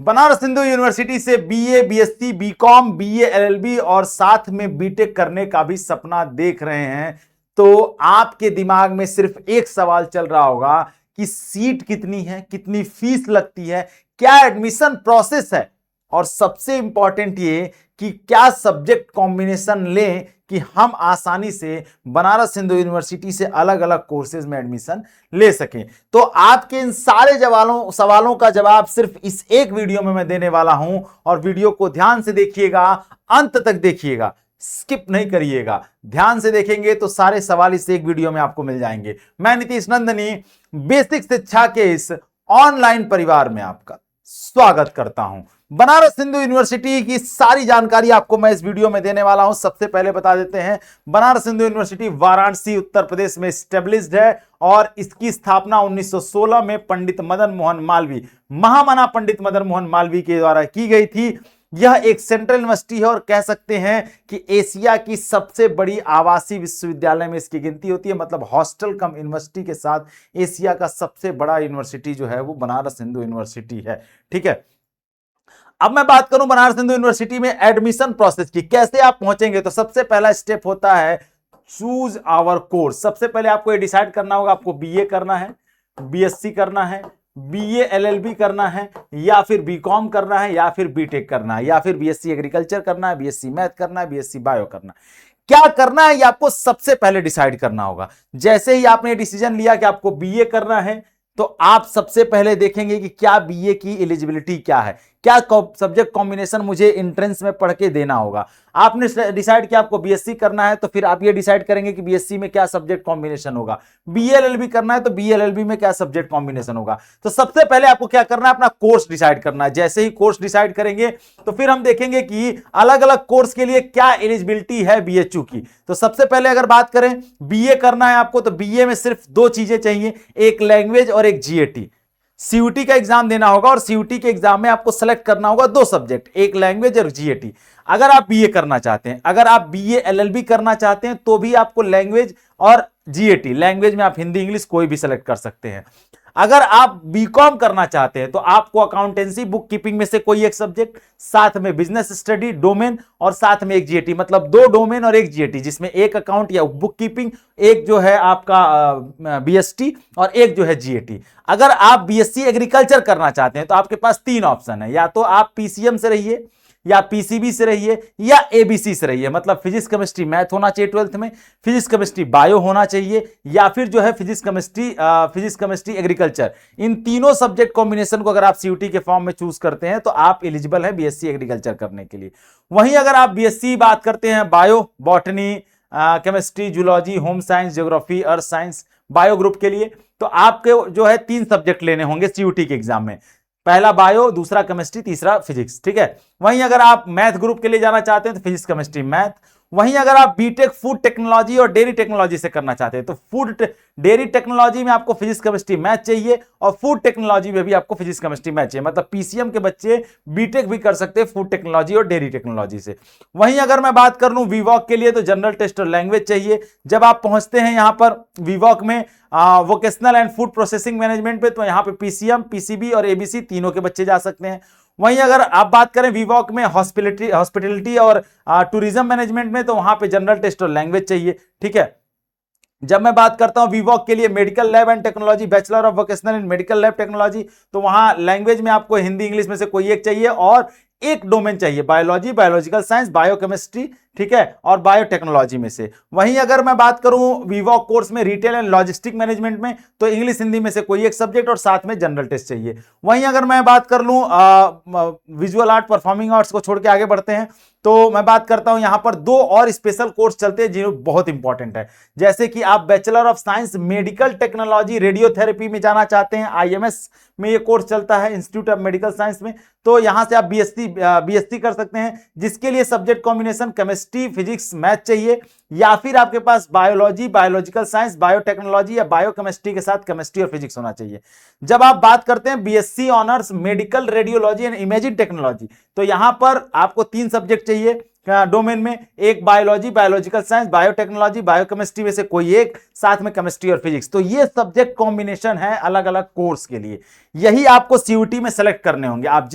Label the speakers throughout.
Speaker 1: Banaras Hindu university से BA, BSc, BCom, BA, LLB और साथ में बीटेक करने का भी सपना देख रहे हैं तो आपके दिमाग में सिर्फ एक सवाल चल रहा होगा कि सीट कितनी है, कितनी फीस लगती है, क्या एडमिशन प्रोसेस है और सबसे इंपॉर्टेंट ये कि क्या सब्जेक्ट कॉम्बिनेशन लें कि हम आसानी से बनारस हिंदू यूनिवर्सिटी से अलग अलग कोर्सेज में एडमिशन ले सकें। तो आपके इन सारे सवालों का जवाब सिर्फ इस एक वीडियो में मैं देने वाला हूं और वीडियो को ध्यान से देखिएगा, अंत तक देखिएगा, स्किप नहीं करिएगा। ध्यान से देखेंगे तो सारे सवाल इस एक वीडियो में आपको मिल जाएंगे। मैं नीतीश नंदनी बेसिक शिक्षा के इस ऑनलाइन परिवार में आपका स्वागत करता हूं। बनारस हिंदू यूनिवर्सिटी की सारी जानकारी आपको मैं इस वीडियो में देने वाला हूं। सबसे पहले बता देते हैं, बनारस हिंदू यूनिवर्सिटी वाराणसी उत्तर प्रदेश में स्टेब्लिश्ड है और इसकी स्थापना 1916 में पंडित मदन मोहन मालवीय, महामना पंडित मदन मोहन मालवीय के द्वारा की गई थी। यह एक सेंट्रल यूनिवर्सिटी है और कह सकते हैं कि एशिया की सबसे बड़ी आवासीय विश्वविद्यालय में इसकी गिनती होती है। मतलब हॉस्टल कम यूनिवर्सिटी के साथ एशिया का सबसे बड़ा यूनिवर्सिटी जो है वो बनारस हिंदू यूनिवर्सिटी है। ठीक है, अब मैं बात करूं बनारस हिंदू यूनिवर्सिटी में एडमिशन प्रोसेस की, कैसे आप पहुंचेंगे। तो सबसे पहला स्टेप होता है चूज आवर कोर्स। सबसे पहले आपको ये डिसाइड करना होगा आपको बीए करना है, बीएससी करना है, बीए एलएलबी करना है, या फिर बीकॉम करना है, या फिर बीटेक करना है, या फिर बीएससी एग्रीकल्चर करना है, बीएससी मैथ करना है, बीएससी बायो करना है। क्या करना है ये आपको सबसे पहले डिसाइड करना होगा। जैसे ही आपने डिसीजन लिया कि आपको बीए करना है तो आप सबसे पहले देखेंगे कि क्या बीए की एलिजिबिलिटी क्या है, क्या सब्जेक्ट कॉम्बिनेशन मुझे एंट्रेंस में पढ़ के देना होगा। आपने डिसाइड किया आपको बीएससी करना है तो फिर आप ये डिसाइड करेंगे कि बीएससी में क्या सब्जेक्ट कॉम्बिनेशन होगा। बीएलएलबी करना है तो बीएलएलबी में क्या सब्जेक्ट कॉम्बिनेशन होगा। तो सबसे पहले आपको क्या करना है, अपना कोर्स डिसाइड करना है। जैसे ही कोर्स डिसाइड करेंगे तो फिर हम देखेंगे कि अलग अलग कोर्स के लिए क्या एलिजिबिलिटी है बीएचयू की। तो सबसे पहले अगर बात करें बीए करना है आपको तो बीए में सिर्फ दो चीजें चाहिए, एक लैंग्वेज और एक जीएटी। सीयूटी का एग्जाम देना होगा और सीयूटी के एग्जाम में आपको सेलेक्ट करना होगा दो सब्जेक्ट, एक लैंग्वेज और जीएटी। अगर आप बीए करना चाहते हैं, अगर आप बीए एलएलबी करना चाहते हैं तो भी आपको लैंग्वेज और जीएटी, लैंग्वेज में आप हिंदी इंग्लिश कोई भी सेलेक्ट कर सकते हैं। अगर आप बीकॉम करना चाहते हैं तो आपको अकाउंटेंसी बुक कीपिंग में से कोई एक सब्जेक्ट, साथ में बिजनेस स्टडी डोमेन और साथ में एक जीएटी, मतलब दो डोमेन और एक जीएटी, जिसमें एक अकाउंट या बुक कीपिंग, एक जो है आपका बीएसटी और एक जो है जीएटी। अगर आप बीएससी एग्रीकल्चर करना चाहते हैं तो आपके पास तीन ऑप्शन है, या तो आप पीसीएम से रहिए, या पीसीबी से रहिए, या एबीसी से रहिए। मतलब फिजिक्स केमिस्ट्री मैथ होना चाहिए 12th में, फिजिक्स केमिस्ट्री बायो होना चाहिए, या फिर जो है फिजिक्स केमिस्ट्री एग्रीकल्चर। इन तीनों सब्जेक्ट कॉम्बिनेशन को अगर आप सीयूटी के फॉर्म में चूज करते हैं तो आप एलिजिबल हैं बीएससी एग्रीकल्चर करने के लिए। वहीं अगर आप बीएससी बात करते हैं bio, botany, chemistry, zoology, home science, geography, earth science, bio group के लिए, तो आपके जो है तीन सब्जेक्ट लेने होंगे सीयूटी के एग्जाम में। पहला बायो, दूसरा केमिस्ट्री, तीसरा फिजिक्स। ठीक है, वहीं अगर आप मैथ ग्रुप के लिए जाना चाहते हैं तो फिजिक्स केमिस्ट्री मैथ। वहीं अगर आप बीटेक फूड टेक्नोलॉजी और डेयरी टेक्नोलॉजी से करना चाहते हैं तो डेयरी टेक्नोलॉजी में आपको फिजिक्स केमिस्ट्री मैथ चाहिए और फूड टेक्नोलॉजी में भी आपको फिजिक्स केमिस्ट्री मैथ चाहिए। मतलब पीसीएम के बच्चे बीटेक भी कर सकते हैं फूड टेक्नोलॉजी और डेयरी टेक्नोलॉजी से। वहीं अगर मैं बात कर लूं वीवॉक के लिए तो जनरल टेस्ट और लैंग्वेज चाहिए। जब आप पहुंचते हैं यहां पर वीवॉक में vocational and food processing management पे, तो यहां पे पीसीएम, पीसीबी और एबीसी तीनों के बच्चे जा सकते हैं। वहीं अगर आप बात करें वीवॉक में हॉस्पिटलिटी और टूरिज्म मैनेजमेंट में, तो वहां पे जनरल टेस्ट और लैंग्वेज चाहिए। ठीक है, जब मैं बात करता हूं वीवॉक के लिए medical lab and technology, bachelor of vocational in medical lab technology, तो वहां लैंग्वेज में आपको हिंदी इंग्लिश में से कोई एक चाहिए और एक डोमेन चाहिए, बायोलॉजी, बायोलॉजिकल साइंस, बायोकेमिस्ट्री, ठीक है, और बायोटेक्नोलॉजी में से। वहीं अगर मैं बात करूं वीवॉक कोर्स में रिटेल एंड लॉजिस्टिक मैनेजमेंट में, तो इंग्लिश हिंदी में से कोई एक सब्जेक्ट और साथ में जनरल टेस्ट चाहिए। वहीं अगर मैं बात कर लूं विजुअल आर्ट, परफॉर्मिंग आर्ट्स को छोड़ के आगे बढ़ते हैं तो मैं बात करता हूं यहां पर दो और स्पेशल कोर्स चलते हैं जो बहुत इंपॉर्टेंट है। जैसे कि आप bachelor of science medical technology radiotherapy में जाना चाहते हैं, आईएमएस में ये कोर्स चलता है इंस्टीट्यूट ऑफ मेडिकल साइंस में, तो यहां से आप बीएससी कर सकते हैं, जिसके लिए subject combination chemistry, physics, math चाहिए, या फिर आपके पास बायोलॉजी, बायोलॉजिकल साइंस, बायोटेक्नोलॉजी या बायोकेमिस्ट्री के साथ केमिस्ट्री और फिजिक्स होना चाहिए। जब आप बात करते हैं BSc honours medical radiology and imaging technology, तो यहां पर आपको तीन सब्जेक्ट चाहिए डोमेन में, एक biology, biological science, biotechnology, biochemistry में से कोई एक, साथ में केमिस्ट्री और फिजिक्स। तो ये सब्जेक्ट कॉम्बिनेशन है अलग अलग कोर्स के लिए। यही आपको सीयूटी में सेलेक्ट करने होंगे। आप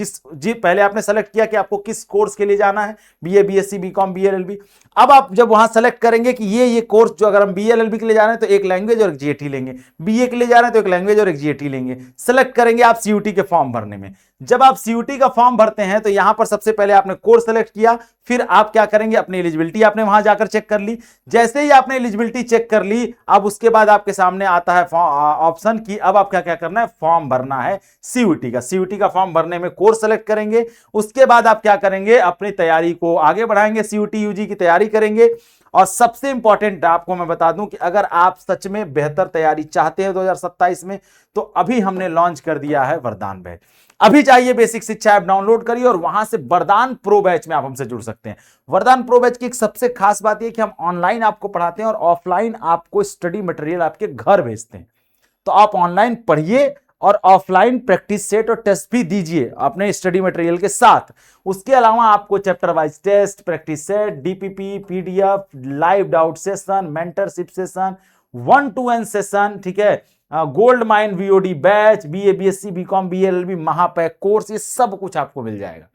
Speaker 1: पहले आपने सेलेक्ट किया कि आपको किस कोर्स के लिए जाना है, बीए, बीएससी, बीकॉम, बीएलएलबी। अब आप जब वहां सेलेक्ट करेंगे कि ये कोर्स, जो अगर हम बीएलएलबी के लिए जा रहे हैं तो एक लैंग्वेज और एक जीएटी लेंगे, बीए के लिए जा रहे हैं तो एक लैंग्वेज और एक जीएटी लेंगे, सेलेक्ट करेंगे आप सीयूटी के फॉर्म भरने में। जब आप सीयूटी का फॉर्म भरते हैं तो यहां पर सबसे पहले आपने कोर्स सेलेक्ट किया, फिर आप क्या करेंगे, अपनी एलिजिबिलिटी आपने वहां जाकर चेक कर ली। जैसे ही आपने एलिजिबिलिटी चेक कर ली, अब उसके बाद आपके सामने आता है ऑप्शन की अब आप क्या क्या करना है, फॉर्म भरना है सीयूटी का। सीयूटी का फॉर्म भरने में कोर्स सेलेक्ट करेंगे, उसके बाद आप क्या करेंगे, अपनी तैयारी को आगे बढ़ाएंगे, सीयूटी यूजी की तैयारी करेंगे। और सबसे इंपॉर्टेंट आपको मैं बता दूं कि अगर आप सच में बेहतर तैयारी चाहते हैं 2027 में, तो अभी हमने लॉन्च कर दिया है वरदान बैच। अभी जाइए बेसिक शिक्षा ऐप डाउनलोड करिए और वहां से वरदान प्रो बैच में आप हमसे जुड़ सकते हैं। वरदान प्रो बैच की एक सबसे खास बात यह कि हम ऑनलाइन आपको पढ़ाते हैं और ऑफलाइन आपको स्टडी मटेरियल आपके घर भेजते हैं। तो आप ऑनलाइन पढ़िए और ऑफलाइन प्रैक्टिस सेट और टेस्ट भी दीजिए अपने स्टडी मटेरियल के साथ। उसके अलावा आपको chapter wise test, practice set, DPP, PDF, live doubt session, mentorship session, 1-to-N session, ठीक है, gold mine VOD batch, BA, BSc, BCom, BLLB, महापैक कोर्स, ये सब कुछ आपको मिल जाएगा।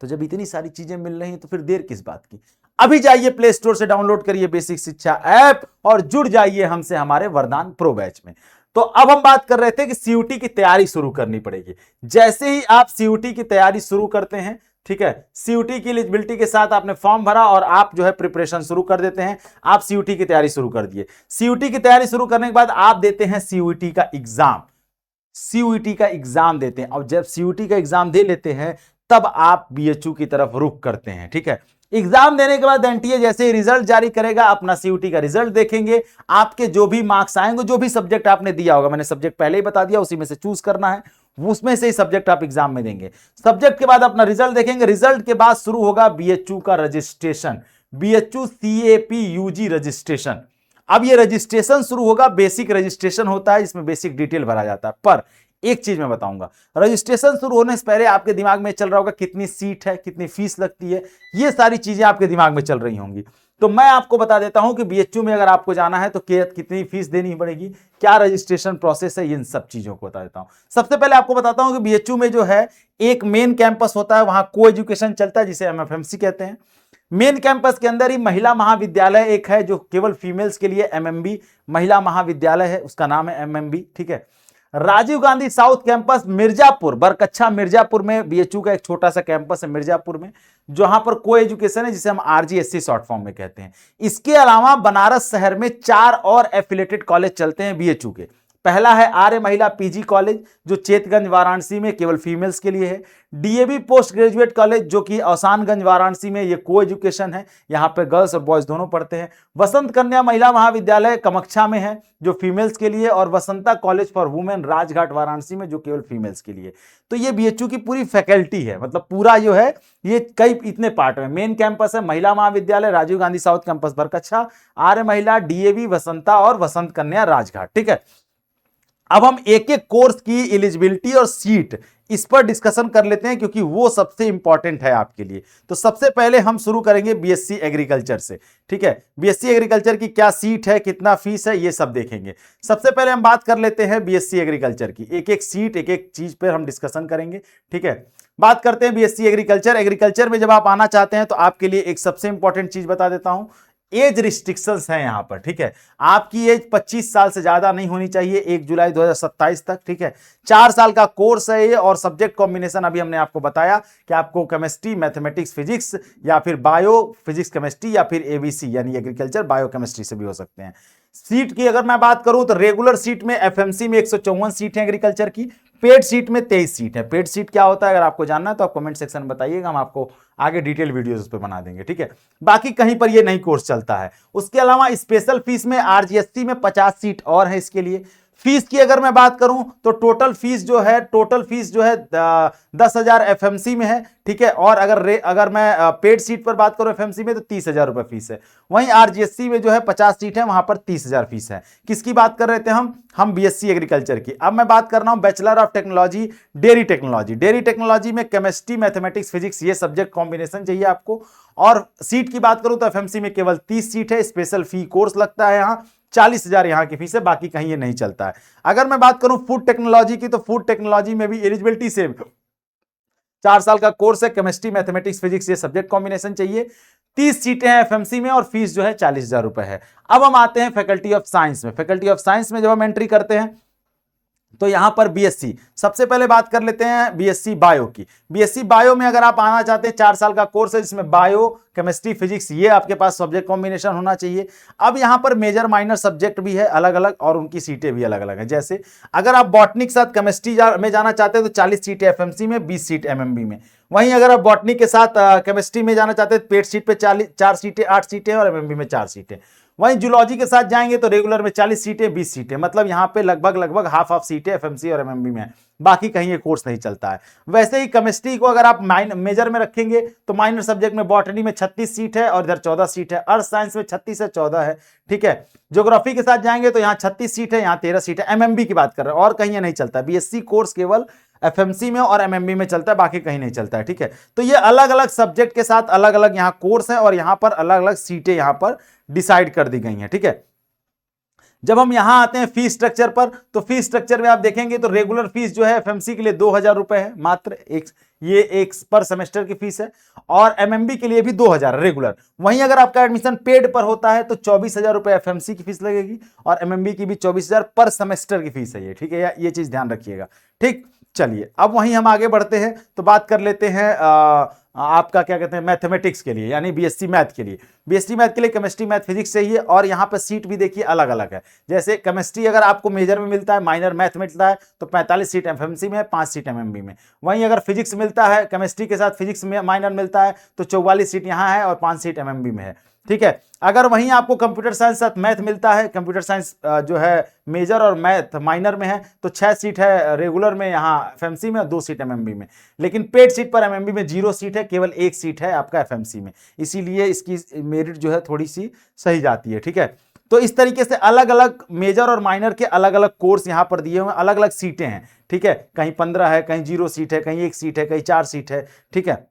Speaker 1: तो जब इतनी सारी चीजें मिल रही हैं तो फिर देर किस बात की। अभी जाइए प्ले स्टोर से डाउनलोड करिए बेसिक शिक्षा ऐप और जुड़ जाइए हमसे हमारे वरदान प्रो बैच में। तो अब हम बात कर रहे थे कि सीयूटी की तैयारी शुरू करनी पड़ेगी। जैसे ही आप सीयूटी की तैयारी शुरू करते हैं, ठीक है, सीयूटी की एलिजिबिलिटी के साथ आपने फॉर्म भरा और आप जो है प्रिपरेशन शुरू कर देते हैं, आप सीयूटी की तैयारी शुरू कर दिए। सीयूटी की तैयारी शुरू करने के बाद आप देते हैं सीयूटी का एग्जाम। सीयूटी का एग्जाम देते हैं और जब सीयूटी का एग्जाम दे लेते हैं तब आप बीएचयू की तरफ रुख करते हैं, ठीक है। एग्जाम देने के बाद एनटीए जैसे ही रिजल्ट जारी करेगा, अपना सीयूटी का रिजल्ट देखेंगे, आपके जो भी मार्क्स आएंगे, जो भी सब्जेक्ट आपने दिया होगा, मैंने सब्जेक्ट पहले ही बता दिया, उसी में से चूज करना है, उसमें से ही सब्जेक्ट आप एग्जाम में देंगे। सब्जेक्ट के बाद अपना रिजल्ट देखेंगे, रिजल्ट के बाद शुरू होगा बीएचयू का registration, BHU CAP UG registration. अब ये रजिस्ट्रेशन शुरू होगा, बेसिक रजिस्ट्रेशन होता है, इसमें बेसिक डिटेल भरा जाता है। पर एक चीज मैं बताऊंगा, रजिस्ट्रेशन शुरू होने से पहले आपके दिमाग में चल रहा होगा कितनी सीट है, कितनी फीस लगती है, ये सारी चीजें आपके दिमाग में चल रही होंगी। तो मैं आपको बता देता हूं कि बीएचयू में अगर आपको जाना है तो कितनी फीस देनी पड़ेगी, क्या रजिस्ट्रेशन प्रोसेस है, इन सब चीजों को बता देता हूं। सबसे पहले आपको बताता हूं कि बीएचयू में जो है एक मेन कैंपस होता है, वहां को एजुकेशन चलता है जिसे एमएफएमसी कहते हैं। मेन कैंपस के अंदर ही महिला महाविद्यालय एक है जो केवल फीमेल्स के लिए एमएमबी महिला महाविद्यालय है, उसका नाम है एमएमबी, ठीक है। राजीव गांधी साउथ कैंपस मिर्जापुर, बरकच्छा मिर्जापुर में बीएचयू का एक छोटा सा कैंपस है मिर्जापुर में, जहां पर को एजुकेशन है, जिसे हम आरजीएससी शॉर्ट फॉर्म में कहते हैं। इसके अलावा बनारस शहर में 4 और एफिलेटेड कॉलेज चलते हैं बीएचयू के। पहला है आर्य महिला पीजी कॉलेज जो चेतगंज वाराणसी में केवल फीमेल्स के लिए है। डीएवी पोस्ट ग्रेजुएट कॉलेज जो कि औसानगंज वाराणसी में, ये को एजुकेशन है, यहां पे गर्ल्स और बॉयज दोनों पढ़ते हैं। वसंत कन्या महिला महाविद्यालय कमक्षा में है जो फीमेल्स के लिए, और Vasanta college for women Rajghat Varanasi में जो केवल फीमेल्स के लिए। तो ये बीएचयू की पूरी फैकल्टी है, मतलब पूरा जो है ये कई इतने पार्ट में। मेन कैंपस है महिला महाविद्यालय, राजीव गांधी साउथ कैंपस बरकच्छा, आर्य महिला, डीएवी वसंता और वसंत कन्या राजघाट, ठीक है। अब हम एक एक कोर्स की एलिजिबिलिटी और सीट इस पर डिस्कशन कर लेते हैं क्योंकि वो सबसे इंपॉर्टेंट है आपके लिए। तो सबसे पहले हम शुरू करेंगे बीएससी एग्रीकल्चर से, ठीक है। बीएससी एग्रीकल्चर की क्या सीट है, कितना फीस है, ये सब देखेंगे। सबसे पहले हम बात कर लेते हैं बीएससी एग्रीकल्चर की, एक एक सीट, एक एक चीज पर हम डिस्कशन करेंगे, ठीक है। बात करते हैं बीएससी एग्रीकल्चर। एग्रीकल्चर में जब आप आना चाहते हैं तो आपके लिए एक सबसे इंपॉर्टेंट चीज बता देता हूं, एज रिस्ट्रिक्शंस हैं यहां पर, ठीक है। आपकी एज 25 साल से ज्यादा नहीं होनी चाहिए 1 जुलाई 2027 तक, ठीक है। 4 साल का कोर्स है ये, और सब्जेक्ट कॉम्बिनेशन अभी हमने आपको बताया कि आपको केमिस्ट्री, मैथमेटिक्स, फिजिक्स, या फिर बायो फिजिक्स केमिस्ट्री, या फिर एबीसी यानी एग्रीकल्चर बायो केमिस्ट्री से भी हो सकते हैं। सीट की अगर मैं बात करूं तो रेगुलर सीट में एफएमसी में 154 सीट है एग्रीकल्चर की, पेड सीट में 23 सीट है। पेड सीट क्या होता है अगर आपको जानना है तो आप कमेंट सेक्शन में बताइएगा, हम आपको आगे डिटेल वीडियोस उस पर बना देंगे, ठीक है। बाकी कहीं पर ये नहीं कोर्स चलता है। उसके अलावा स्पेशल फीस में आरजीएससी में 50 सीट और है इसके लिए। फीस की अगर मैं बात करूं तो टोटल फीस जो है 10,000 एफएमसी में है, ठीक है। और अगर मैं पेड सीट पर बात करूं एफएमसी में तो 30,000 रुपए फीस है। वहीं आरजीएससी में जो है 50 सीट है, वहां पर 30,000 फीस है। किसकी बात कर रहे थे हम बीएससी एग्रीकल्चर की। अब मैं बात कर रहा हूं bachelor of technology dairy technology. Dairy technology में केमिस्ट्री, मैथमेटिक्स, फिजिक्स ये सब्जेक्ट कॉम्बिनेशन चाहिए आपको। और सीट की बात करूं तो एफएमसी में केवल 30 सीट है, स्पेशल फी कोर्स लगता है यहाँ। 40,000 यहाँ की फीस है, बाकी कहीं ये नहीं चलता है। अगर मैं बात करूं फूड टेक्नोलॉजी की, तो फूड टेक्नोलॉजी में भी एलिजिबिलिटी से 4 साल का कोर्स है, केमिस्ट्री मैथमेटिक्स फिजिक्स ये सब्जेक्ट कॉम्बिनेशन चाहिए। 30 सीटें हैं एफएमसी में और फीस जो है 40,000 रुपए है। अब हम आते हैं फैकल्टी ऑफ साइंस में। फैकल्टी ऑफ साइंस में जब हम एंट्री करते हैं तो यहां पर बीएससी, सबसे पहले बात कर लेते हैं बीएससी बायो की। बीएससी बायो में अगर आप आना चाहते हैं, 4 साल का कोर्स है जिसमें बायो केमिस्ट्री फिजिक्स ये आपके पास सब्जेक्ट कॉम्बिनेशन होना चाहिए। अब यहां पर मेजर माइनर सब्जेक्ट भी है अलग अलग और उनकी सीटें भी अलग अलग है। जैसे अगर आप बॉटनी के साथ केमिस्ट्री में जाना चाहते हैं तो 40 सीटें एफएमसी में, 20 सीट एमएमबी में। वहीं अगर आप बॉटनी के साथ केमिस्ट्री में जाना चाहते हैं, पेड सीट पे 4 सीटें, 8 सीटें और एमएमबी में 4 सीटें। वहीं जूलॉजी के साथ जाएंगे तो रेगुलर में 40 सीटें, 20 सीटें, मतलब यहां पे लगभग हाफ सीटें एफएमसी और एमएमबी में है, बाकी कहीं ये कोर्स नहीं चलता है। वैसे ही केमिस्ट्री को अगर आप मेजर में रखेंगे तो माइनर सब्जेक्ट में बॉटनी में 36 सीट है और इधर 14 सीट है, अर्थ साइंस में 36 है, 14 है, ठीक है। ज्योग्राफी के साथ जाएंगे तो यहाँ 36 सीट है, यहाँ 13 सीट है। एमएमबी की बात कर रहे हैं, और कहीं ये नहीं चलता। बीएससी कोर्स केवल एफएमसी में और एमएमबी में चलता है, बाकी कहीं नहीं चलता है, ठीक है। तो ये अलग अलग सब्जेक्ट के साथ अलग अलग यहाँ कोर्स है और यहाँ पर अलग अलग सीटें यहाँ पर डिसाइड कर दी गई हैं, ठीक है। जब हम यहां आते हैं फीस स्ट्रक्चर पर, तो फीस स्ट्रक्चर में आप देखेंगे तो रेगुलर फीस जो है एफएमसी के लिए 2,000 रुपए है मात्र, एक पर सेमेस्टर की फीस है, और एमएमबी के लिए भी 2,000 रेगुलर। वहीं अगर आपका एडमिशन पेड पर होता है तो 24,000 रुपए एफएमसी की फीस लगेगी और एमएमबी की भी 24,000 पर सेमेस्टर की फीस है ये, ठीक है। ये चीज ध्यान रखिएगा, ठीक। चलिए अब वहीं हम आगे बढ़ते हैं तो बात कर लेते हैं आपका क्या कहते हैं मैथमेटिक्स के लिए, यानी बीएससी मैथ के लिए। बीएससी मैथ के लिए केमिस्ट्री मैथ फिजिक्स चाहिए और यहाँ पर सीट भी देखिए अलग अलग है। जैसे केमिस्ट्री अगर आपको मेजर में मिलता है, माइनर मैथ मिलता है तो 45 सीट एफएमसी में है, 5 सीट एमएमबी में। वहीं अगर फिजिक्स मिलता है, केमिस्ट्री के साथ फिजिक्स में माइनर मिलता है तो 44 सीट यहाँ है और 5 सीट एमएमबी में है, ठीक है। अगर वहीं आपको कंप्यूटर साइंस साथ मैथ मिलता है, कंप्यूटर साइंस जो है मेजर और मैथ माइनर में है तो 6 सीट है रेगुलर में यहाँ एफएमसी में और 2 सीट एमएमबी में। लेकिन पेड सीट पर एमएमबी में 0 सीट है, केवल 1 सीट है आपका एफएमसी में, इसीलिए इसकी मेरिट जो है थोड़ी सी सही जाती है, ठीक है। तो इस तरीके से अलग अलग मेजर और माइनर के अलग अलग कोर्स यहां पर दिए हुए हैं, अलग अलग सीटें हैं, ठीक है। कहीं 15 है, कहीं 0 सीट है, कहीं 1 सीट है, कहीं 4 सीट है, ठीक है।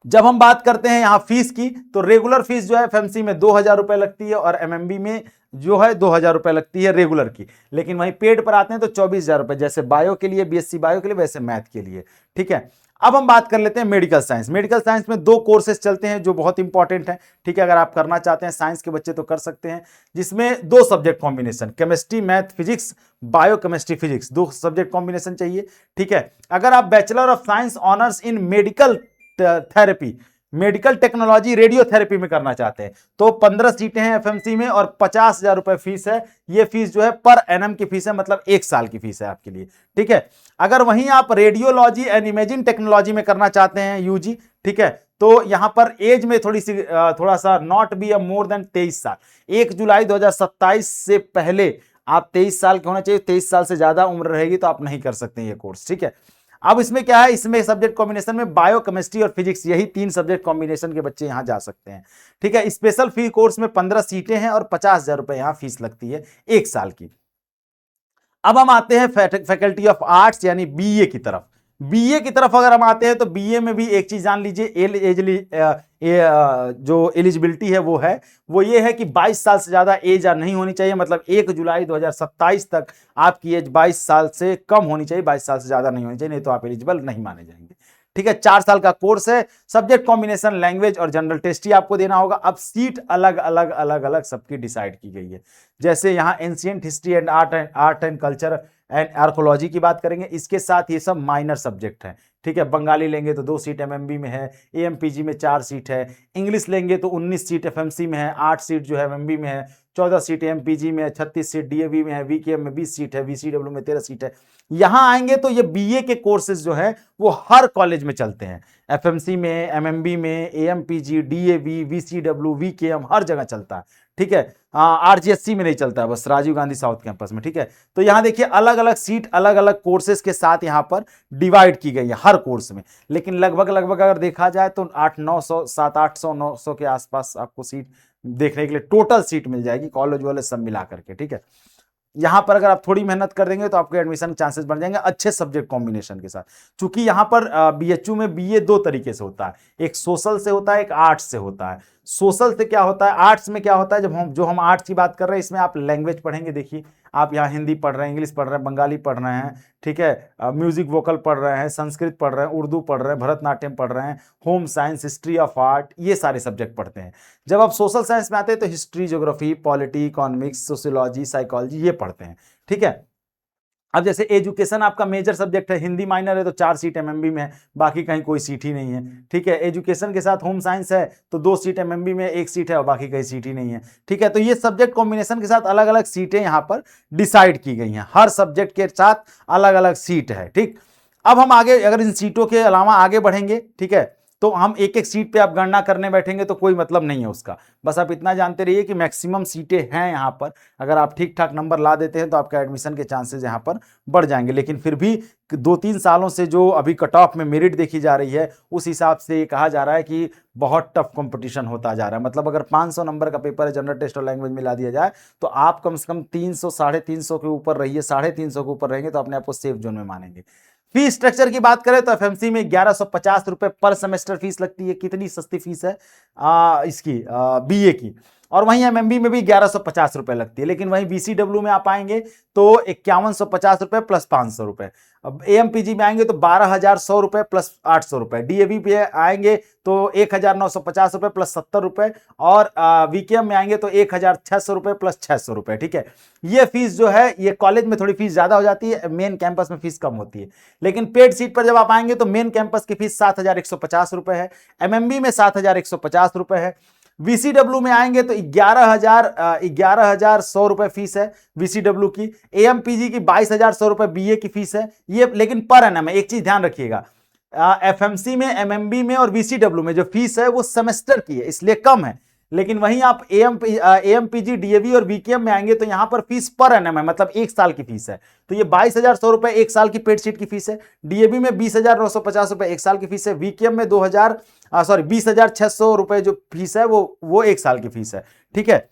Speaker 1: जब हम बात करते हैं यहां फीस की तो रेगुलर फीस जो है एफएमसी में 2,000 रुपए लगती है और एमएमबी में जो है 2,000 रुपए लगती है रेगुलर की। लेकिन वहीं पेड पर आते हैं तो 24,000 रुपए, जैसे बायो के लिए, बीएससी बायो के लिए, वैसे मैथ के लिए, ठीक है। अब हम बात कर लेते हैं मेडिकल साइंस। मेडिकल साइंस में 2 कोर्सेज चलते हैं जो बहुत इंपॉर्टेंट हैं, ठीक है। अगर आप करना चाहते हैं साइंस के बच्चे तो कर सकते हैं, जिसमें 2 subject combination, chemistry math physics, bio chemistry physics, 2 subject combination चाहिए, ठीक है। अगर आप bachelor of science honours in medical therapy, medical technology radiotherapy में करना चाहते हैं तो 15 सीटें हैं एफएमसी में और 50,000 रुपए फीस है। ये फीस जो है पर एनएम की फीस है, मतलब 1 साल की फीस है आपके लिए, ठीक है। अगर वहीं आप रेडियोलॉजी एंड इमेजिंग टेक्नोलॉजी में करना चाहते हैं यूजी, ठीक है, तो यहां पर एज में थोड़ा सा नॉट बी मोर देन 23 साल। 1 जुलाई 2027 से पहले आप 23 साल के होना चाहिए। 23 साल से ज्यादा उम्र रहेगी तो आप नहीं कर सकते ये कोर्स, ठीक है। अब इसमें क्या है, इसमें सब्जेक्ट कॉम्बिनेशन में बायो केमिस्ट्री और फिजिक्स, यही 3 सब्जेक्ट कॉम्बिनेशन के बच्चे यहां जा सकते हैं, ठीक है। स्पेशल फी कोर्स में 15 सीटें हैं और 50,000 रुपए यहां फीस लगती है 1 साल की। अब हम आते हैं फैकल्टी ऑफ आर्ट्स यानी बीए की तरफ। बीए की तरफ अगर हम आते हैं तो बीए में भी एक चीज जान लीजिए, जो एलिजिबिलिटी है वो ये है कि 22 साल से ज्यादा एज नहीं होनी चाहिए, मतलब 1 जुलाई 2027 तक आपकी एज 22 साल से कम होनी चाहिए, 22 साल से ज्यादा नहीं होनी चाहिए, नहीं तो आप एलिजिबल नहीं माने जाएंगे, ठीक है। 4 साल का कोर्स है। सब्जेक्ट कॉम्बिनेशन लैंग्वेज और जनरल टेस्ट ही आपको देना होगा। अब सीट अलग अलग सबकी डिसाइड की गई है। जैसे यहाँ ancient history and art and culture and archaeology की बात करेंगे, इसके साथ ये सब माइनर सब्जेक्ट हैं, ठीक है। बंगाली लेंगे तो 2 सीट एमएमबी में है, एएमपीजी में 4 सीट है। इंग्लिश लेंगे तो 19 सीट एफएमसी में है, 8 सीट जो है एमएमबी में है, 14 सीट एमपीजी में है, 36 सीट डीएवी में है, वीकेएम में 20 सीट है, वीसीडब्ल्यू में 13 सीट है। यहां आएंगे तो ये बीए के कोर्सेज जो है वो हर कॉलेज में चलते हैं, एफएमसी में, एमएमबी में, एएमपीजी, डीएवी, वीसीडब्ल्यू, वीकेएम हर जगह चलता है, ठीक है। आरजीएससी में नहीं चलता है, बस राजीव गांधी साउथ कैंपस में, ठीक है। तो यहां देखिए अलग अलग सीट अलग अलग कोर्सेज के साथ यहां पर डिवाइड की गई है हर कोर्स में। लेकिन लगभग अगर देखा जाए तो 800-900, 700-800-900 के आसपास आपको सीट देखने के लिए टोटल सीट मिल जाएगी, कॉलेज वाले सब मिला करके, ठीक है। यहां पर अगर आप थोड़ी मेहनत कर देंगे तो आपके एडमिशन के चांसेस बढ़ जाएंगे अच्छे सब्जेक्ट कॉम्बिनेशन के साथ। चूंकि यहां पर बीएचयू में बीए 2 तरीके से होता है, एक सोशल से होता है, एक आर्ट्स से होता है। सोशल से क्या होता है, आर्ट्स में क्या होता है, जब हम आर्ट्स की बात कर रहे हैं इसमें आप लैंग्वेज पढ़ेंगे। देखिए आप यहाँ हिंदी पढ़ रहे हैं, इंग्लिश पढ़ रहे हैं, बंगाली पढ़ रहे हैं, ठीक है, म्यूजिक वोकल पढ़ रहे हैं, संस्कृत पढ़ रहे हैं, उर्दू पढ़ रहे हैं, भरतनाट्यम पढ़ रहे हैं, home science, history of art, ये सारे सब्जेक्ट पढ़ते हैं। जब आप सोशल साइंस में आते हैं तो history, geography, polity, economics, sociology, psychology ये पढ़ते हैं, ठीक है। अब जैसे एजुकेशन आपका मेजर सब्जेक्ट है, हिंदी माइनर है तो 4 सीट एमएमबी में है, बाकी कहीं कोई सीट ही नहीं है, ठीक है। एजुकेशन के साथ होम साइंस है तो 2 सीट एमएमबी में, 1 सीट है और बाकी कहीं सीट ही नहीं है, ठीक है। तो ये सब्जेक्ट कॉम्बिनेशन के साथ अलग अलग सीटें यहाँ पर डिसाइड की गई हैं, हर सब्जेक्ट के साथ अलग अलग सीट है, ठीक। अब हम आगे अगर इन सीटों के अलावा आगे बढ़ेंगे, ठीक है, तो हम एक एक सीट पे आप गणना करने बैठेंगे तो कोई मतलब नहीं है उसका। बस आप इतना जानते रहिए कि मैक्सिमम सीटें हैं यहाँ पर, अगर आप ठीक ठाक नंबर ला देते हैं तो आपका एडमिशन के चांसेस यहाँ पर बढ़ जाएंगे। लेकिन फिर भी 2-3 सालों से जो अभी कट ऑफ में मेरिट देखी जा रही है उस हिसाब से ये कहा जा रहा है कि बहुत टफ कंपटीशन होता जा रहा है। मतलब अगर 500 नंबर का पेपर है, जनरल टेस्ट और लैंग्वेज मिला दिया जाए तो आप कम से कम 300 350 के ऊपर रहिए, 350 के ऊपर रहेंगे तो अपने आप को सेफ जोन में मानेंगे। फीस स्ट्रक्चर की बात करें तो एफएमसी में 1150 रुपए पर सेमेस्टर फीस लगती है। कितनी सस्ती फीस है इसकी बीए की। और वहीं एमएमबी में भी 1150 रुपए लगती है। लेकिन वहीं बीसीडब्ल्यू में आप आएंगे तो 5150 रुपए प्लस 500 रुपए। अब एएमपीजी में आएंगे तो 12,100 रुपए प्लस 800 रुपए। डीएवी पे आएंगे तो 1,950 रुपए प्लस 70 रुपए। और वीकेएम में आएंगे तो 1,600 रुपए प्लस 600 रुपए, ठीक है। ये फीस जो है ये कॉलेज में थोड़ी फीस ज्यादा हो जाती है, मेन कैंपस में फीस कम होती है। लेकिन पेड सीट पर जब आप आएंगे तो मेन कैंपस की फीस 7,150 रुपए है, एमएमबी में 7,150 रुपए है। वीसीडब्ल्यू में आएंगे तो 11,100 रुपए फीस है वीसीडब्ल्यू की। एएमपीजी की 22,100 रुपए बीए की फीस है ये, लेकिन पर एनम है। एक चीज ध्यान रखिएगा, एफएमसी में, एमएमबी में और वीसीडब्ल्यू में जो फीस है वो सेमेस्टर की है, इसलिए कम है। लेकिन वहीं आप एएमपीजी, डीएवी और वीकेएम में आएंगे तो यहां पर फीस पर एनम है, मतलब 1 साल की फीस है। तो ये 22,100 रुपए 1 साल की पेड सीट की फीस है। डीएवी में 20,950 रुपए 1 साल की फीस है। वीकेएम में 20,600 रुपए जो फीस है वो 1 साल की फीस है, ठीक है।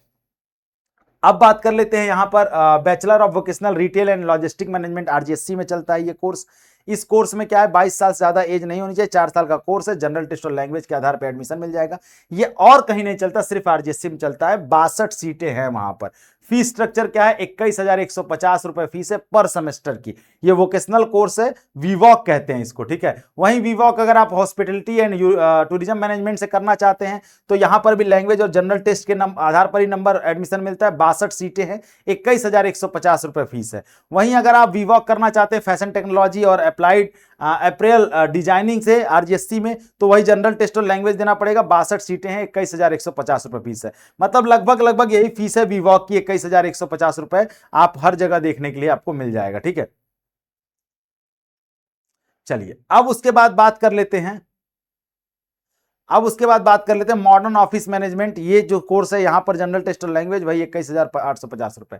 Speaker 1: अब बात कर लेते हैं यहां पर bachelor of vocational retail and logistic management, RGSC में चलता है ये कोर्स। इस कोर्स में क्या है, 22 साल से ज्यादा एज नहीं होनी चाहिए, 4 साल का कोर्स है। जनरल टेस्ट और लैंग्वेज के आधार पर एडमिशन मिल जाएगा। ये और कहीं नहीं चलता, सिर्फ आरजीएससी में चलता है। 62 सीटें हैं वहां पर। फीस स्ट्रक्चर क्या है, 21,150 रुपए फीस है पर सेमेस्टर की। ये वोकेशनल कोर्स है, वीवॉक कहते हैं इसको, ठीक है। वहीं वीवॉक अगर आप हॉस्पिटलिटी एंड टूरिज्म मैनेजमेंट से करना चाहते हैं तो यहां पर भी लैंग्वेज और जनरल टेस्ट के आधार पर ही नंबर एडमिशन मिलता है। 62 सीटें हैं, 21,150 रुपए फीस है। वहीं अगर आप वीवॉक करना चाहते हैं फैशन टेक्नोलॉजी और अप्लाइड अप्रैल डिजाइनिंग से आरजीएससी में, तो वही जनरल टेस्ट और लैंग्वेज देना पड़ेगा। 62 सीटें हैं, 21,150 रुपए फीस है। मतलब लगभग यही फीस है वीवॉक की, 21,150 रुपए आप हर जगह देखने के लिए आपको मिल जाएगा, ठीक है। चलिए अब उसके बाद बात कर लेते हैं मॉडर्न ऑफिस मैनेजमेंट। ये जो कोर्स है यहां पर जनरल टेस्ट और लैंग्वेज वही 21,850 रुपए।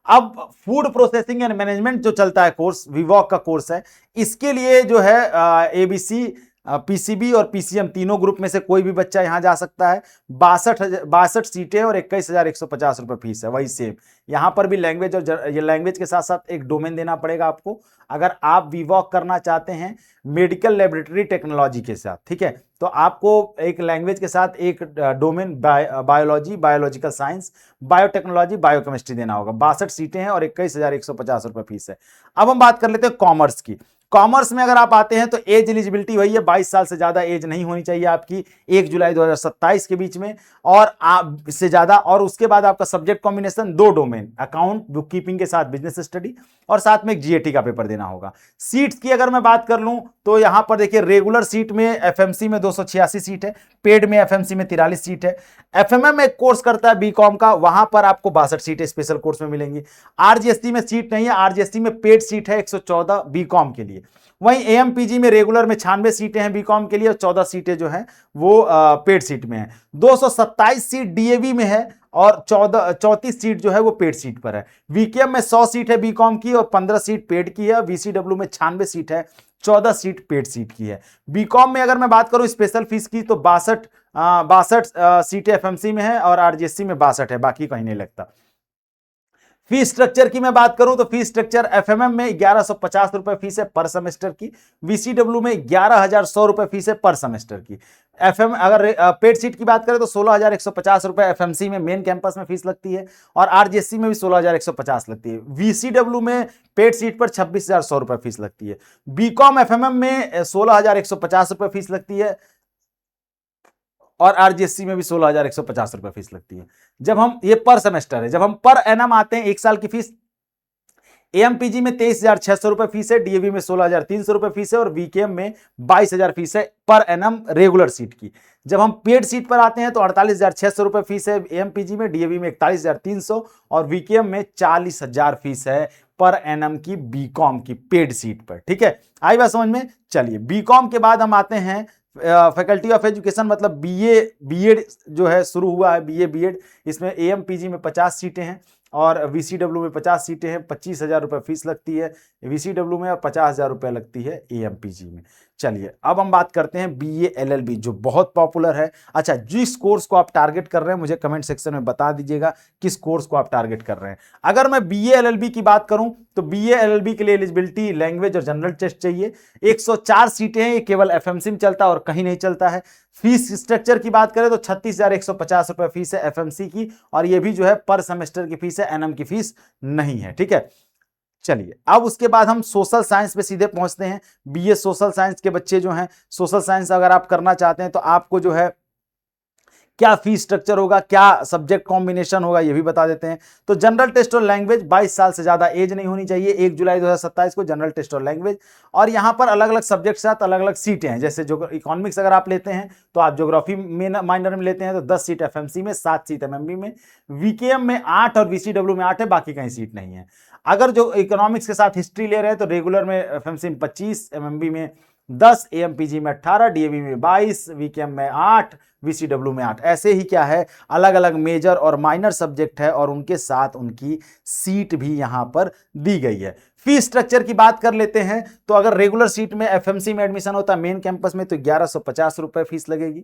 Speaker 1: अब फूड प्रोसेसिंग एंड मैनेजमेंट जो चलता है कोर्स, विवॉक का कोर्स है, इसके लिए जो है एबीसी, पीसीबी और पीसीएम तीनों ग्रुप में से कोई भी बच्चा यहां जा सकता है। 62 सीटें और 21,150 रुपए फीस है, वही सेम। यहां पर भी लैंग्वेज और ये लैंग्वेज के साथ साथ एक डोमेन देना पड़ेगा आपको अगर आप वीवॉक करना चाहते हैं मेडिकल लेबोरेटरी टेक्नोलॉजी के साथ, ठीक है। तो आपको एक लैंग्वेज के साथ एक domain biology, biological science, biotechnology, biochemistry देना होगा। 62 सीटें हैं और 21,150 रुपए फीस है। अब हम बात कर लेते हैं कॉमर्स की। कॉमर्स में अगर आप आते हैं तो एज एलिजिबिलिटी वही है, 22 साल से ज्यादा एज नहीं होनी चाहिए आपकी 1 जुलाई 2027 के बीच में, और आप इससे ज्यादा। और उसके बाद आपका subject combination 2 domain, account book keeping के साथ बिजनेस स्टडी, और साथ में एक जीएटी का पेपर देना होगा। सीट्स की अगर मैं बात कर लूं तो यहां पर देखिए रेगुलर सीट में एफएमसी में 286 सीट है, पेड में एफएमसी में 43 सीट है। एफएमएम एक कोर्स करता है बीकॉम का, वहां पर आपको 62 सीटें स्पेशल कोर्स में मिलेंगी। आरजीएसटी में सीट नहीं है, आरजीएसटी में पेड सीट है 114 बीकॉम के लिए। वहीं एएमपीजी में रेगुलर में 96 सीटें हैं बीकॉम के लिए, और 14 सीटें जो हैं वो पेड सीट में है। 227 सीट डीएवी में है और 34 सीट जो है वो पेड सीट पर है। वीकेएम में 100 सीट है बीकॉम की और 15 सीट पेड की है। वीसीडब्ल्यू में 96 सीट है, 14 सीट पेड सीट की है। बीकॉम में अगर मैं बात करूं स्पेशल फीस की तो 62 सीटें एफएमसी में है और आरजीएससी में 62 है, बाकी कहीं नहीं लगता। फीस स्ट्रक्चर की मैं बात करूं तो फीस स्ट्रक्चर एफएमएम में 1150 रुपए फीस है पर सेमेस्टर की, वीसीडब्ल्यू में 11,100 रुपए फीस है पर सेमेस्टर की। एफएम अगर पेड सीट की बात करें तो 16,150 रुपए एफएमसी में मेन कैंपस में फीस लगती है, और आरजीएससी में भी 16,150 लगती है। वीसीडब्ल्यू में पेड सीट पर 26,100 रुपए फीस लगती है। बीकॉम एफएमएम में 16,150 रुपए फीस लगती है, और आरजीएससी में भी 16,150 रुपए फीस लगती है। जब हम, ये पर सेमेस्टर है, जब हम पर एनम आते हैं एक साल की फीस, एएमपीजी में 23,600 रुपए फीस है, डीएवी में 16,300 रुपए फीस है, और वीकेएम में 22,000 फीस है पर एनम रेगुलर सीट की। जब हम पेड सीट पर आते हैं तो 48,600 रुपए फीस है एएमपीजी में, डीएवी में 41,300 और वीकेएम में 40,000 फीस है पर एनम की बीकॉम की पेड सीट पर। ठीक है, आई बात समझ में। चलिए, बीकॉम के बाद हम आते हैं फैकल्टी ऑफ एजुकेशन, मतलब बीए बीएड जो है शुरू हुआ है, बीए बीएड। इसमें एएमपीजी में 50 सीटें हैं और वीसीडब्ल्यू में 50 सीटें हैं। 25,000 रुपये फीस लगती है वीसीडब्ल्यू में और 50,000 रुपये लगती है एएमपीजी में। चलिए, अब हम बात करते हैं बीए एलएलबी जो बहुत पॉपुलर है। अच्छा, जिस कोर्स को आप टारगेट कर रहे हैं मुझे कमेंट सेक्शन में बता दीजिएगा किस कोर्स को आप टारगेट कर रहे हैं। अगर मैं बीए एलएलबी की बात करूं तो बीए एलएलबी के लिए एलिजिबिलिटी, लैंग्वेज और जनरल टेस्ट चाहिए। 104 सीटें हैं, ये केवल एफएमसी में चलता है और कहीं नहीं चलता है। फीस स्ट्रक्चर की बात करें तो 36,150 रुपए फीस है एफएमसी की, और ये भी जो है पर सेमेस्टर की फीस है, एनएम की फीस नहीं है। ठीक है, चलिए अब उसके बाद हम सोशल साइंस पे सीधे पहुंचते हैं। बीए सोशल साइंस के बच्चे जो हैं, सोशल साइंस अगर आप करना चाहते हैं तो आपको जो है क्या फीस स्ट्रक्चर होगा, क्या सब्जेक्ट कॉम्बिनेशन होगा, ये भी बता देते हैं। तो जनरल टेस्ट और लैंग्वेज, 22 साल से ज्यादा एज नहीं होनी चाहिए। 1 जुलाई 2027 को जनरल टेस्ट और लैंग्वेज, और यहाँ पर अलग अलग सब्जेक्ट के साथ अलग अलग सीटें हैं। जैसे जो इकोनॉमिक्स अगर आप लेते हैं तो आप ज्योग्राफी में माइनर में लेते हैं तो 10 सीट एफएमसी में, 7 सीट एमएमबी में, वीकेएम में 8 और वीसीडब्ल्यू में 8 है, बाकी कहीं सीट नहीं है। अगर जो इकोनॉमिक्स के साथ हिस्ट्री ले रहे हैं तो रेगुलर में एफएमसी में 25, एमएमबी में 10, एएमपीजी में 18, डीएवी में 22, वीकेएम में 8, वीसीडब्ल्यू में 8। ऐसे ही क्या है, अलग अलग मेजर और माइनर सब्जेक्ट है और उनके साथ उनकी सीट भी यहां पर दी गई है। फीस स्ट्रक्चर की बात कर लेते हैं तो अगर रेगुलर सीट में एफएमसी में एडमिशन होता है मेन कैंपस में तो 1150 रुपए फीस लगेगी।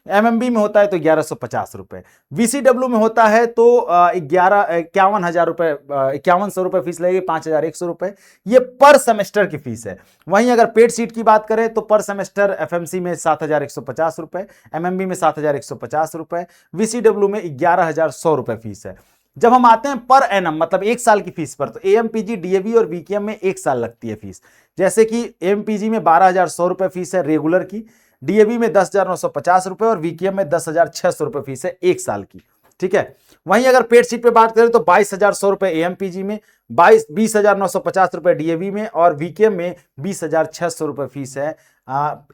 Speaker 1: एमएमबी में होता है तो 1150 रुपए, वीसीडब्ल्यू में होता है तो 51,000 रुपए, 5100 रुपए फीस लगेगी, 5,100 रुपए। ये पर सेमेस्टर की फीस है। वहीं अगर पेड सीट की बात करें तो पर सेमेस्टर एफएमसी में 7,150 रुपए, एमएमबी में 7,150 रुपए, वीसीडब्ल्यू में 11,100 रुपए फीस है। जब हम आते हैं पर एनम मतलब एक साल की फीस पर, तो एएमपीजी, डीएवी और वीकेएम में एक साल लगती है फीस। जैसे कि एएमपीजी में 12,100 रुपए फीस है रेगुलर की, डीएवी में 10,950 रुपए और वीकेएम में 10,600 रुपए फीस है एक साल की। ठीक है, वहीं अगर पेड सीट पे बात करें तो 22,100 रुपए एएमपीजी में, 20,950 रुपए डीएवी में और वीकेएम में 20,600 रुपए फीस है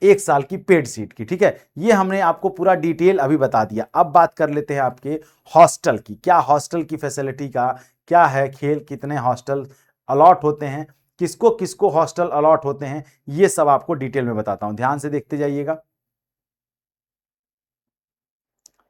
Speaker 1: एक साल की पेड सीट की। ठीक है, ये हमने आपको पूरा डिटेल अभी बता दिया। अब बात कर लेते हैं आपके हॉस्टल की। क्या हॉस्टल की फैसिलिटी का क्या है खेल, कितने हॉस्टल अलॉट होते हैं, किसको किसको हॉस्टल अलॉट होते हैं, ये सब आपको डिटेल में बताता हूं, ध्यान से देखते जाइएगा।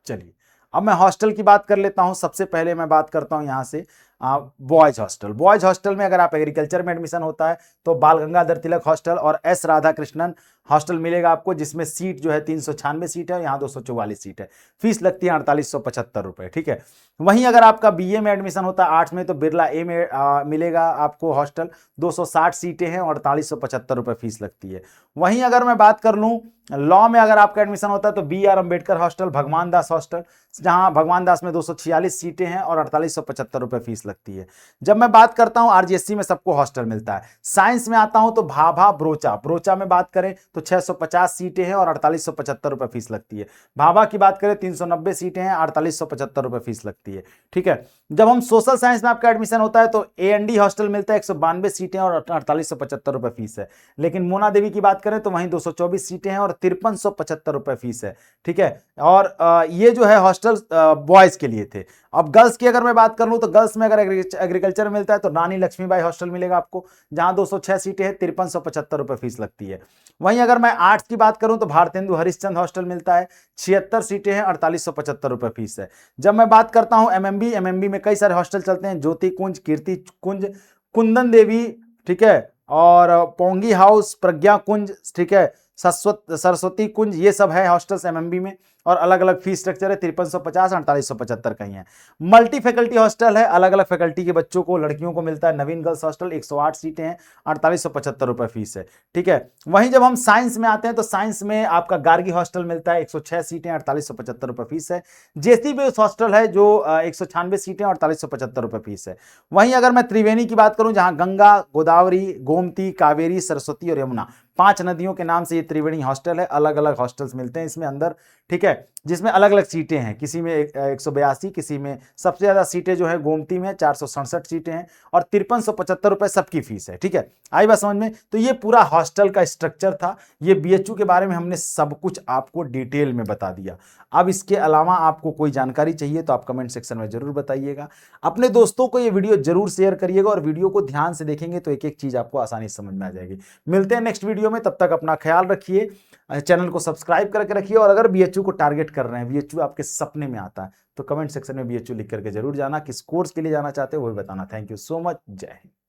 Speaker 1: चलिए, अब मैं हॉस्टल की बात कर लेता हूं। सबसे पहले मैं बात करता हूं यहां से बॉयज हॉस्टल। बॉयज हॉस्टल में अगर आप एग्रीकल्चर में एडमिशन होता है तो बाल गंगाधर तिलक हॉस्टल और एस राधाकृष्णन हॉस्टल मिलेगा आपको, जिसमें सीट जो है 396 सीट है, यहाँ 244 सीट है। फीस लगती है 4875 रुपए। ठीक है, वहीं अगर आपका बीए में एडमिशन होता है आर्ट्स में तो बिरला ए में मिलेगा आपको हॉस्टल, 260 सीटें हैं और 4875 रुपए फीस लगती है। वहीं अगर मैं बात कर लूँ लॉ में अगर आपका एडमिशन होता है तो BR अम्बेडकर हॉस्टल, भगवान दास हॉस्टल, जहां भगवान दास में 246 सीटें हैं और 4875 रुपए फीस लगती है। जब मैं बात करता हूं आरजीएससी में सबको हॉस्टल मिलता है। साइंस में आता हूं तो भाभा ब्रोचा, ब्रोचा में बात करें तो 650 सीटें हैं और 4875 रुपए फीस लगती है। भाभा की बात करें 390 सीटें हैं, 4875 रुपए फीस लगती है। ठीक है, जब हम सोशल साइंस में आपका एडमिशन होता है तो AND हॉस्टल मिलता है, 192 सीटें और 4875 रुपए फीस है। लेकिन मोना देवी की बात करें तो वहीं 224 सीटें हैं और 5375 रुपए फीस है। ठीक है, और ये जो है हॉस्टल बॉयज के लिए थे। अब गर्ल्स की अगर मैं बात कर लूं तो गर्ल्स में अगर एग्रीकल्चर मिलता है तो रानी लक्ष्मीबाई हॉस्टल मिलेगा आपको, जहां 206 सीटें हैं, 5375 रुपए फीस लगती है। वहीं अगर मैं आर्ट्स की बात करूं तो भारतेंदु हरिश्चंद्र हॉस्टल मिलता है, 76 सीटें हैं, 4875 रुपए फीस है। जब मैं बात करता हूं एमएमबी में कई सारे हॉस्टल चलते हैं, ज्योति कुंज, कीर्ति कुंज, कुंदन देवी, ठीक है, और पोंगी हाउस, प्रज्ञा कुंज, ठीक है, सरस्वती कुंज, ये सब है हॉस्टल्स एमएमबी में। और अलग अलग फीस स्ट्रक्चर है, 5350, 4875 कहीं है। मल्टी फैकल्टी हॉस्टल है, अलग अलग फैकल्टी के बच्चों को, लड़कियों को मिलता है। नवीन गर्ल्स हॉस्टल 108 सीटें हैं, 4875 रुपए फीस है, ठीक है। वहीं जब हम साइंस में आते हैं तो साइंस में आपका गार्गी हॉस्टल मिलता है, 106 सीटें, 4875 रुपए फीस है। जेसी बेस हॉस्टल है जो 196 सीटें, 4875 रुपए फीस है। वहीं अगर मैं त्रिवेणी की बात करूं, जहां गंगा, गोदावरी, गोमती, कावेरी, सरस्वती और यमुना 5 नदियों के नाम से ये त्रिवेणी हॉस्टल है। अलग अलग हॉस्टल्स मिलते हैं इसमें अंदर, ठीक है, जिसमें अलग अलग सीटें हैं। किसी में 182, किसी में सबसे ज्यादा सीटें जो है गोमती में 467 सीटें हैं और 5375 रुपए सबकी फीस है, ठीक है। आई बात समझ में? तो ये पूरा हॉस्टल का स्ट्रक्चर था। ये बीएचयू के बारे में हमने सब कुछ आपको डिटेल में बता दिया। अब इसके अलावा आपको कोई जानकारी चाहिए तो आप कमेंट सेक्शन में जरूर बताइएगा। अपने दोस्तों को ये वीडियो जरूर शेयर करिएगा और वीडियो को ध्यान से देखेंगे तो एक एक चीज आपको आसानी से समझ में आ जाएगी। मिलते हैं नेक्स्ट वीडियो में, तब तक अपना ख्याल रखिए, चैनल को सब्सक्राइब करके रखिए। और अगर बीएचयू को टारगेट कर रहे हैं, बीएचयू आपके सपने में आता है, तो कमेंट सेक्शन में बीएचयू लिख करके जरूर जाना। किस कोर्स के लिए जाना चाहते हो वो भी बताना। Thank you so much. जय हिंद।